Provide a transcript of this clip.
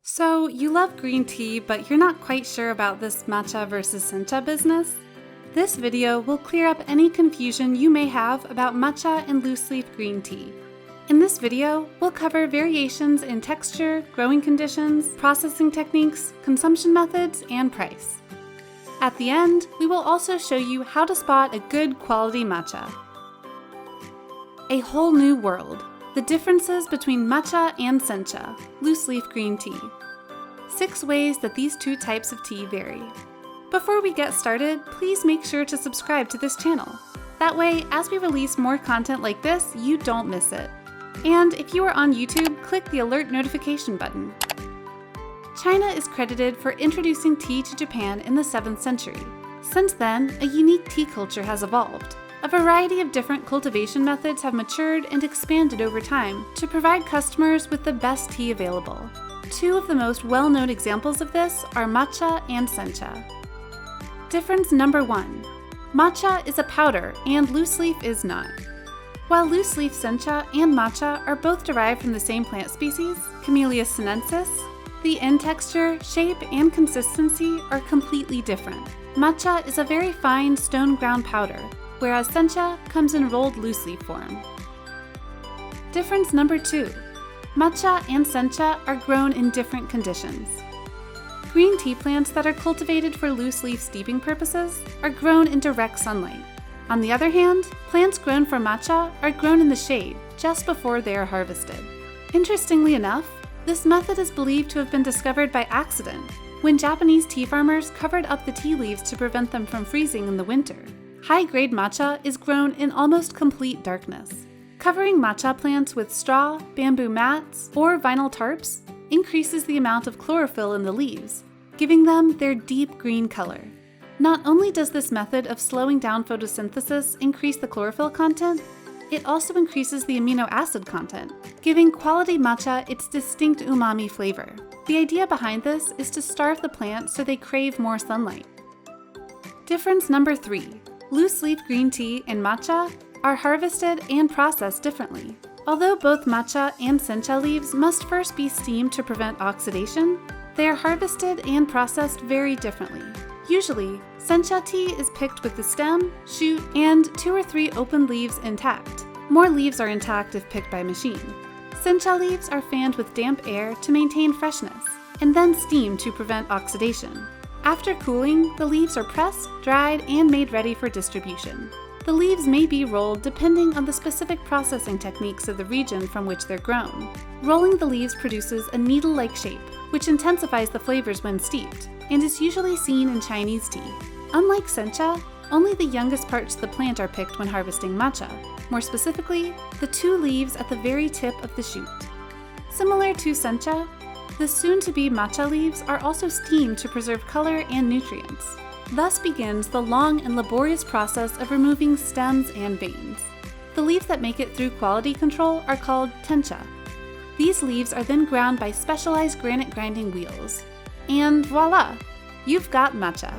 So, you love green tea, but you're not quite sure about this matcha versus sencha business? This video will clear up any confusion you may have about matcha and loose leaf green tea. In this video, we'll cover variations in texture, growing conditions, processing techniques, consumption methods, and price. At the end, we will also show you how to spot a good quality matcha. A whole new world. The differences between matcha and sencha, loose leaf green tea. 6 ways that these two types of tea vary. Before we get started, please make sure to subscribe to this channel. That way, as we release more content like this, you don't miss it. And if you are on YouTube, click the alert notification button. China is credited for introducing tea to Japan in the 7th century. Since then, a unique tea culture has evolved. A variety of different cultivation methods have matured and expanded over time to provide customers with the best tea available. 2 of the most well-known examples of this are matcha and sencha. Difference number 1. Matcha is a powder and loose leaf is not. While loose leaf sencha and matcha are both derived from the same plant species, Camellia sinensis, the end texture, shape, and consistency are completely different. Matcha is a very fine stone ground powder, whereas sencha comes in rolled loose leaf form. Difference number 2. Matcha and sencha are grown in different conditions. Green tea plants that are cultivated for loose leaf steeping purposes are grown in direct sunlight. On the other hand, plants grown for matcha are grown in the shade just before they are harvested. Interestingly enough, this method is believed to have been discovered by accident when Japanese tea farmers covered up the tea leaves to prevent them from freezing in the winter. High-grade matcha is grown in almost complete darkness. Covering matcha plants with straw, bamboo mats, or vinyl tarps increases the amount of chlorophyll in the leaves, giving them their deep green color. Not only does this method of slowing down photosynthesis increase the chlorophyll content, it also increases the amino acid content, giving quality matcha its distinct umami flavor. The idea behind this is to starve the plant so they crave more sunlight. Difference number 3. Loose leaf green tea and matcha are harvested and processed differently. Although both matcha and sencha leaves must first be steamed to prevent oxidation, they are harvested and processed very differently. Usually, sencha tea is picked with the stem, shoot, and 2 or 3 open leaves intact. More leaves are intact if picked by machine. Sencha leaves are fanned with damp air to maintain freshness, and then steamed to prevent oxidation. After cooling, the leaves are pressed, dried, and made ready for distribution. The leaves may be rolled depending on the specific processing techniques of the region from which they're grown. Rolling the leaves produces a needle-like shape, which intensifies the flavors when steeped, and is usually seen in Chinese tea. Unlike sencha, only the youngest parts of the plant are picked when harvesting matcha, more specifically, the 2 leaves at the very tip of the shoot. Similar to sencha, the soon-to-be matcha leaves are also steamed to preserve color and nutrients. Thus begins the long and laborious process of removing stems and veins. The leaves that make it through quality control are called tencha. These leaves are then ground by specialized granite grinding wheels. And voila! You've got matcha.